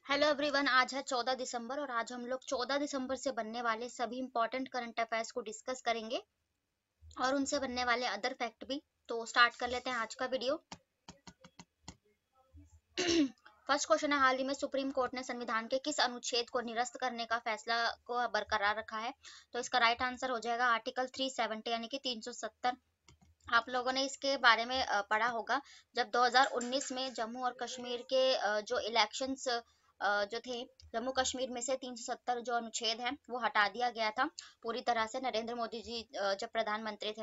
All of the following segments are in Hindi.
Hello everyone. आज है 14 दिसंबर और आज हम लोग 14 दिसंबर से बनने वाले सभी इंपॉर्टेंट करंट अफेयर्स को डिस्कस करेंगे और उनसे बनने वाले अदर फैक्ट भी। तो स्टार्ट कर लेते हैं आज का वीडियो। फर्स्ट क्वेश्चन है, हाल ही में सुप्रीम कोर्ट ने संविधान के किस अनुच्छेद को निरस्त करने का फैसला को बरकरार रखा है? तो इसका राइट आंसर हो जाएगा आर्टिकल 370 यानी कि 370। आप लोगों ने इसके बारे में पढ़ा होगा जब 2019 में जम्मू और कश्मीर के जो इलेक्शंस जो थे, जम्मू कश्मीर में से 370 जो अनुच्छेद है वो हटा दिया गया था पूरी तरह से। नरेंद्र मोदी जी जब प्रधानमंत्री थे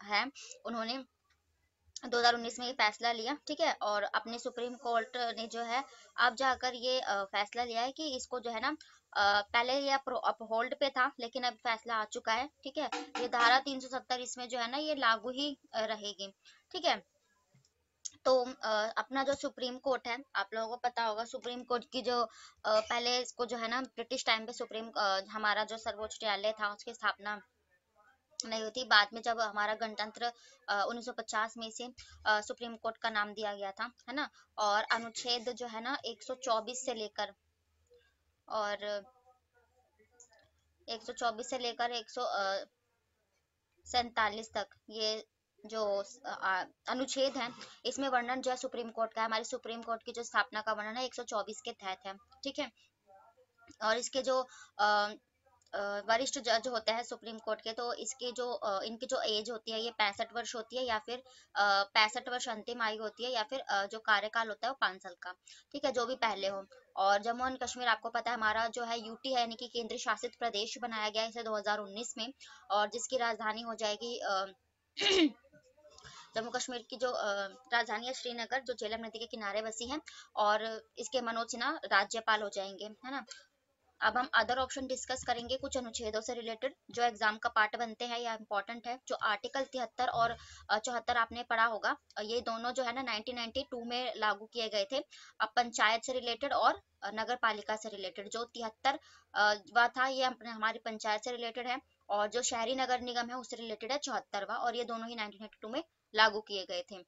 हैं, उन्होंने 2019 में ये फैसला लिया, ठीक है। और अपने सुप्रीम कोर्ट ने जो है अब जाकर ये फैसला लिया है कि इसको जो है ना पहले ये अपहोल्ड पे था लेकिन अब फैसला आ चुका है, ठीक है। ये धारा 370 इसमें जो है ना ये लागू ही रहेगी, ठीक है। तो अपना जो सुप्रीम कोर्ट है, आप लोगों को पता होगा सुप्रीम कोर्ट की जो पहले इसको जो है ना ब्रिटिश टाइम पे सुप्रीम हमारा जो सर्वोच्च न्यायालय था उसकी स्थापना नहीं हुई थी। बाद में जब हमारा गणतंत्र 1950 में से सुप्रीम कोर्ट का नाम दिया गया था, है ना। और अनुच्छेद जो है ना 124 से लेकर और 124 से लेकर 147 तक ये जो अनुच्छेद है इसमें वर्णन जो है सुप्रीम कोर्ट का है। हमारी सुप्रीम कोर्ट की जो स्थापना का वर्णन है 124 के तहत है, ठीक है। और इसके जो वरिष्ठ जज होते हैं सुप्रीम कोर्ट के, तो इसके जो इनकी जो एज होती है ये 65 वर्ष होती है या फिर 65 वर्ष अंतिम आयु होती है या फिर जो कार्यकाल होता है वो 5 साल का, ठीक है, जो भी पहले हो। और जम्मू एंड कश्मीर आपको पता है हमारा जो है यूटी है यानी कि केंद्रीय शासित प्रदेश बनाया गया है इसे 2019 में। और जिसकी राजधानी हो जाएगी जम्मू कश्मीर की जो राजधानी है श्रीनगर, जो झेलम नदी के किनारे बसी है। और इसके मनोज सिन्हा राज्यपाल हो जाएंगे, है ना। अब हम अदर ऑप्शन डिस्कस करेंगे कुछ अनुच्छेदों से रिलेटेड जो एग्जाम का पार्ट बनते हैं या इंपॉर्टेंट है। जो आर्टिकल 73 और 74 आपने पढ़ा होगा, ये दोनों जो है ना 1992 में लागू किए गए थे। अब पंचायत से रिलेटेड और नगर पालिका से रिलेटेड जो 73 वा था ये अपने हमारी पंचायत से रिलेटेड है। और जो शहरी नगर निगम है उससे रिलेटेड है 74वां, और ये दोनों ही 1992 में लागू किए गए थे।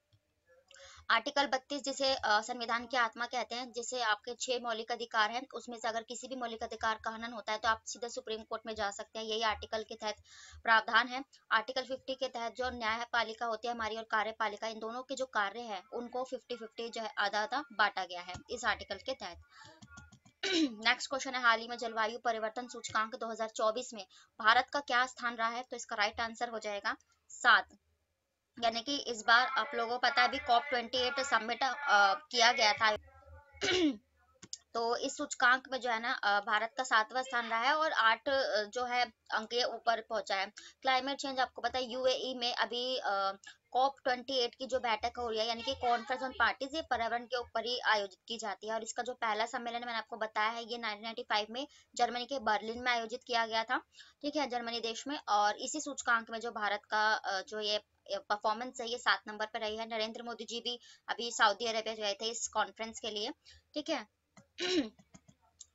आर्टिकल 32 जिसे संविधान की आत्मा कहते हैं, जिसे आपके 6 मौलिक अधिकार हैं उसमें से अगर किसी भी मौलिक अधिकार का हनन होता है तो आप सीधे सुप्रीम कोर्ट में जा सकते हैं, यही आर्टिकल के तहत प्रावधान है। आर्टिकल 50 के तहत जो न्यायपालिका होती है हमारी और कार्यपालिका, इन दोनों के जो कार्य है उनको 50-50 जो है आधा आधा बांटा गया है इस आर्टिकल के तहत। नेक्स्ट क्वेश्चन है, हाल ही में जलवायु परिवर्तन सूचकांक 2024 में भारत का क्या स्थान रहा है? तो इसका राइट आंसर हो जाएगा 7। यानी कि इस बार आप लोगों को पता है अभी COP28 समिट किया गया था। तो इस सूचकांक में जो है ना भारत का 7वां स्थान रहा है और 8 जो है अंक ये ऊपर पहुंचा है। क्लाइमेट चेंज आपको पता है यूएई में अभी COP28 की जो बैठक हो रही है यानी कि कॉन्फ्रेंस ऑन पार्टीज, ये पर्यावरण के ऊपर ही आयोजित की जाती है। और इसका जो पहला सम्मेलन मैंने आपको बताया है ये 1995 में जर्मनी के बर्लिन में आयोजित किया गया था, ठीक है, जर्मनी देश में। और इसी सूचकांक में जो भारत का जो ये परफॉर्मेंस है ये 7 नंबर पर रही है। नरेंद्र मोदी जी भी अभी सऊदी अरेबिया गए थे इस कॉन्फ्रेंस के लिए, ठीक है।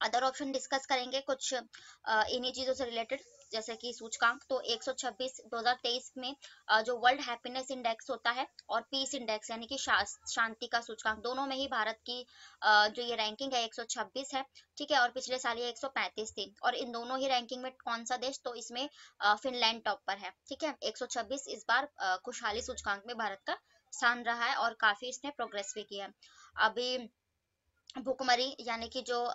अदर ऑप्शन डिस्कस करेंगे कुछ इन्हीं चीजों से रिलेटेड, जैसे कि सूचकांक तो 126 2023 में जो वर्ल्ड हैप्पीनेस इंडेक्स होता है और पीस इंडेक्स यानी कि शांति का सूचकांक, दोनों में ही भारत की जो ये रैंकिंग है 126 है, ठीक है। और पिछले साल ये 135 थी। और इन दोनों ही रैंकिंग में कौन सा देश? तो इसमें फिनलैंड टॉप पर है, ठीक है। 126 इस बार खुशहाली सूचकांक में भारत का स्थान रहा है और काफी इसने प्रोग्रेस भी किया। अभी भुखमरी यानी कि जो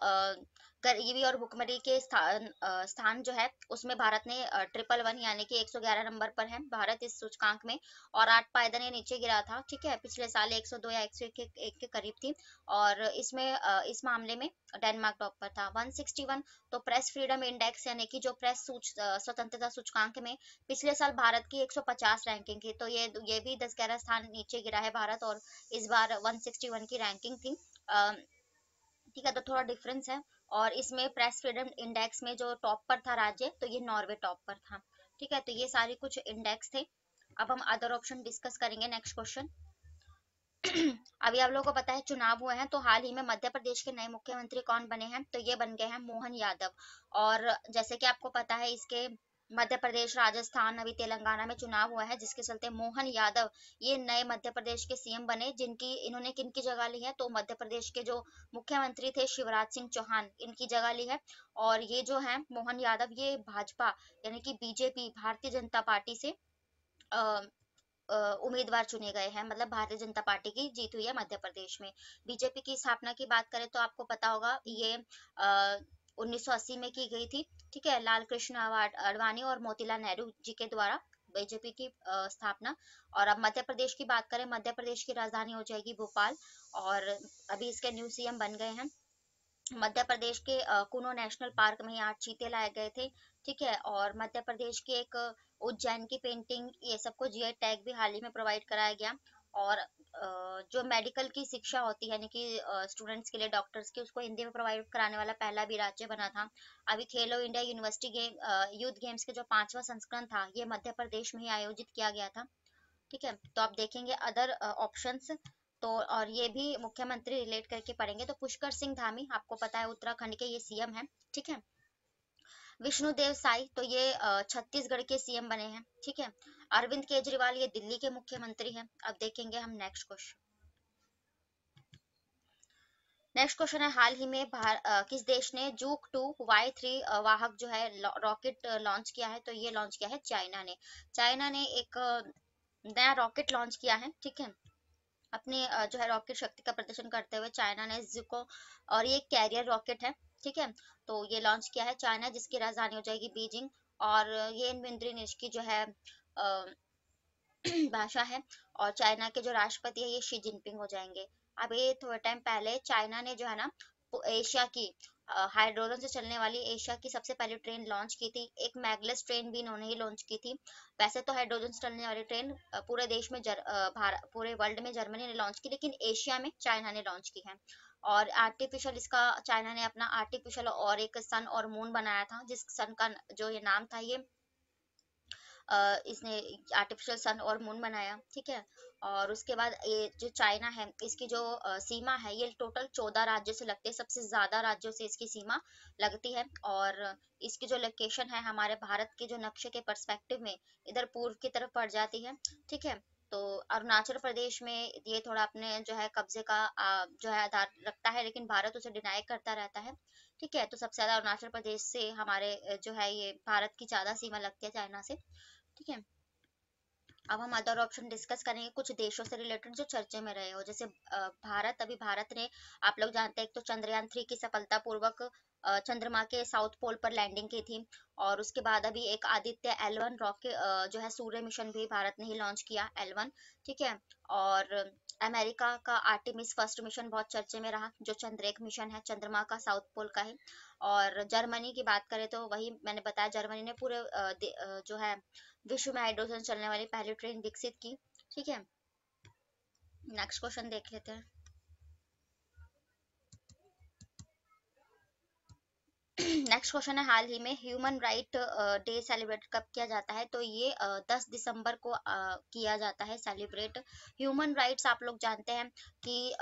गरीबी और भुखमरी के स्थान जो है उसमें भारत ने 111 यानी कि 111 नंबर पर है भारत इस सूचकांक में। और 8 पायदान ये नीचे गिरा था, ठीक है, पिछले साल 102 या 101 के करीब थी। और इसमें इस मामले में डेनमार्क टॉप पर था 161। तो प्रेस फ्रीडम इंडेक्स यानी कि जो प्रेस स्वतंत्रता सूचकांक में पिछले साल भारत की 150 रैंकिंग थी, तो ये भी 10-11 स्थान नीचे गिरा है भारत, और इस बार 161 की रैंकिंग थी, ठीक है। तो थोड़ा डिफरेंस है। और इसमें प्रेस फ्रीडम इंडेक्स में जो टॉप पर था राज्य, तो ये नॉर्वे टॉप पर था, ठीक है। तो ये सारे कुछ इंडेक्स थे। अब हम अदर ऑप्शन डिस्कस करेंगे। Next question. अभी आप लोगों को पता है चुनाव हुए हैं, तो हाल ही में मध्य प्रदेश के नए मुख्यमंत्री कौन बने हैं? तो ये बन गए हैं मोहन यादव। और जैसे कि आपको पता है इसके मध्य प्रदेश, राजस्थान, अभी तेलंगाना में चुनाव हुआ है, जिसके चलते मोहन यादव ये नए मध्य प्रदेश के सीएम बने। जिनकी इन्होंने किनकी जगह ली है, तो मध्य प्रदेश के जो मुख्यमंत्री थे शिवराज सिंह चौहान, इनकी जगह ली है। और ये जो है मोहन यादव, ये भाजपा यानी कि बीजेपी, भारतीय जनता पार्टी से अ, उम्मीदवार चुने गए हैं। मतलब भारतीय जनता पार्टी की जीत हुई है मध्य प्रदेश में। बीजेपी की स्थापना की बात करें तो आपको पता होगा, ये 1980 में की गई थी। ठीक है, लाल कृष्ण आडवाणी और मोतीलाल नेहरू जी के द्वारा बीजेपी की स्थापना। और अब मध्य प्रदेश की बात करें, मध्य प्रदेश की राजधानी हो जाएगी भोपाल। और अभी इसके न्यू सीएम बन गए हैं। मध्य प्रदेश के कुनो नेशनल पार्क में 8 चीते लाए गए थे। ठीक है, और मध्य प्रदेश की एक उज्जैन की पेंटिंग, ये सबको जीआई टैग भी हाल ही में प्रोवाइड कराया गया। और जो मेडिकल की शिक्षा होती है, यानी कि स्टूडेंट्स के लिए, डॉक्टर्स की, उसको हिंदी में प्रोवाइड कराने वाला पहला भी राज्य बना था। अभी खेलो India university game youth games के जो 5वां संस्करण था, ये मध्य प्रदेश में ही आयोजित किया गया था। ठीक है, तो आप देखेंगे अदर ऑप्शंस, तो और ये भी मुख्यमंत्री रिलेट करके पढ़ेंगे। तो पुष्कर सिंह धामी, आपको पता है उत्तराखंड के ये सीएम हैं। ठीक है, विष्णुदेव साई, तो ये छत्तीसगढ़ के सीएम बने हैं। ठीक है, अरविंद केजरीवाल ये दिल्ली के मुख्यमंत्री हैं। अब देखेंगे हम नेक्स्ट क्वेश्चन। नेक्स्ट क्वेश्चन है, हाल ही में किस देश ने जूक 2 Y3 वाहक जो है रॉकेट लॉन्च किया है, तो ये लॉन्च किया है चाइना ने। चाइना ने एक नया रॉकेट लॉन्च किया है। ठीक है, अपने जो है रॉकेट शक्ति का प्रदर्शन करते हुए चाइना ने जिको, और ये कैरियर रॉकेट है। ठीक है, तो ये लॉन्च किया है चाइना, जिसकी राजधानी हो जाएगी बीजिंग। और ये इंद्र निश की जो है भाषा है। और चाइना के जो राष्ट्रपति है ये शी जिनपिंग हो जाएंगे। अब ये थोड़े टाइम पहले चाइना ने जो है ना, एशिया की हाइड्रोजन से चलने वाली एशिया की सबसे पहली ट्रेन लॉन्च की थी। एक मैगलेस ट्रेन भी इन्होंने ही लॉन्च की थी। वैसे तो हाइड्रोजन से चलने वाली ट्रेन पूरे देश में पूरे वर्ल्ड में जर्मनी ने लॉन्च की, लेकिन एशिया में चाइना ने लॉन्च की है। और आर्टिफिशियल इसका चाइना ने अपना आर्टिफिशियल और एक सन और मून बनाया था, जिस सन का जो ये नाम था, ये इसने आर्टिफिशियल सन और मून बनाया। ठीक है, और उसके बाद ये जो चाइना है, इसकी जो सीमा है, ये टोटल 14 राज्यों से लगती है। सबसे ज्यादा राज्यों से इसकी सीमा लगती है। और इसकी जो लोकेशन है हमारे भारत के जो नक्शे के पर्सपेक्टिव में, इधर पूर्व की तरफ पड़ जाती है। ठीक है, तो अरुणाचल प्रदेश में ये थोड़ा अपने जो है कब्जे का जो है आधार रखता है, लेकिन भारत उसे डिनाई करता रहता है। ठीक है, तो सबसे ज्यादा अरुणाचल प्रदेश से हमारे जो है ये भारत की ज्यादा सीमा लगती है चाइना से। ठीक है, अब हम अदर ऑप्शन डिस्कस करेंगे कुछ देशों से रिलेटेड जो चर्चे में रहे हो, जैसे भारत। अभी भारत ने, आप लोग जानते हैं, एक तो चंद्रयान 3 की सफलतापूर्वक चंद्रमा के साउथ पोल पर लैंडिंग की थी। और उसके बाद अभी एक आदित्य L1 रॉकेट जो है सूर्य मिशन भी भारत ने ही लॉन्च किया, L1। ठीक है, और अमेरिका का आर्टेमिस फर्स्ट मिशन बहुत चर्चे में रहा, जो चंद्रेक मिशन है, चंद्रमा का साउथ पोल का है। और जर्मनी की बात करें तो वही मैंने बताया, जर्मनी ने पूरे जो है विश्व में हाइड्रोजन चलने वाली पहली ट्रेन विकसित की। ठीक है, नेक्स्ट क्वेश्चन देख लेते हैं। नेक्स्ट क्वेश्चन है, हाल ही में ह्यूमन राइट डे सेलिब्रेट कब किया जाता है, तो ये 10 दिसंबर को किया जाता है सेलिब्रेट। ह्यूमन राइट्स आप लोग जानते हैं कि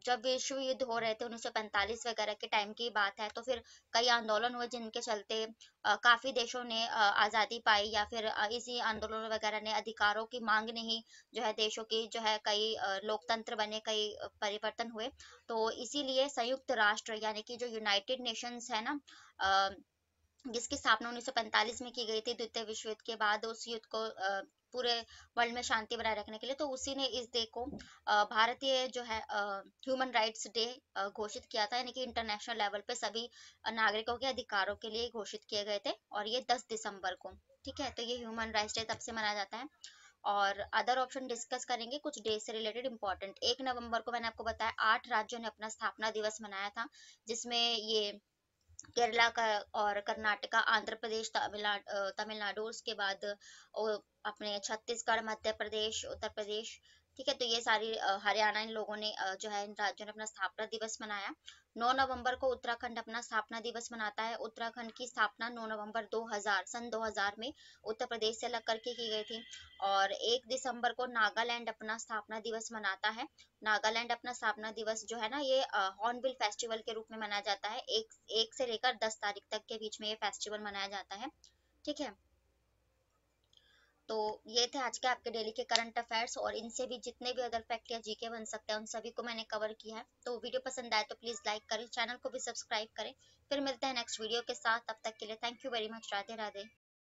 जब विश्व युद्ध हो रहे थे 1945 वगैरह के टाइम की बात है, तो फिर कई आंदोलन हुए, जिनके चलते काफी देशों ने आजादी पाई, या फिर इसी आंदोलन वगैरह ने, अधिकारों की मांग ने ही जो है देशों की जो है कई लोकतंत्र बने, कई परिवर्तन हुए। तो इसीलिए संयुक्त राष्ट्र यानी कि जो यूनाइटेड नेशंस है ना, जिसकी स्थापना 1945 में की गई थी द्वितीय विश्व युद्ध के बाद, उस युद्ध को पूरे वर्ल्ड में शांति बनाए रखने के लिए, तो उसी ने इस डे को भारतीय जो है ह्यूमन राइट्स डे घोषित किया था। यानी कि इंटरनेशनल लेवल पे सभी नागरिकों के अधिकारों के लिए घोषित किए गए थे, और ये 10 दिसंबर को। ठीक है, तो ये ह्यूमन राइट्स डे तब से मनाया जाता है। और अदर ऑप्शन डिस्कस करेंगे कुछ डे से रिलेटेड इंपॉर्टेंट। 1 नवंबर को मैंने आपको बताया 8 राज्यों ने अपना स्थापना दिवस मनाया था, जिसमें ये केरला का और कर्नाटका, आंध्र प्रदेश, तमिलनाडु, उसके बाद अपने छत्तीसगढ़, मध्य प्रदेश, उत्तर प्रदेश। ठीक है, तो ये सारी हरियाणा, इन लोगों ने जो है इन राज्यों ने अपना स्थापना दिवस मनाया। 9 नवंबर को उत्तराखंड अपना स्थापना दिवस मनाता है। उत्तराखंड की स्थापना 9 नवंबर 2000 सन 2000 में उत्तर प्रदेश से अलग करके की गई थी। और 1 दिसंबर को नागालैंड अपना स्थापना दिवस मनाता है। नागालैंड अपना स्थापना दिवस जो है ना, ये हॉर्नबिल फेस्टिवल के रूप में मनाया जाता है। एक से लेकर 10 तारीख तक के बीच में ये फेस्टिवल मनाया जाता है। ठीक है, तो ये थे आज के आपके डेली के करंट अफेयर्स, और इनसे भी जितने भी अदर फैक्ट या जीके बन सकते हैं उन सभी को मैंने कवर किया है। तो वीडियो पसंद आए तो प्लीज लाइक करें, चैनल को भी सब्सक्राइब करें। फिर मिलते हैं नेक्स्ट वीडियो के साथ, तब तक के लिए thank you very much. Radhe Radhe.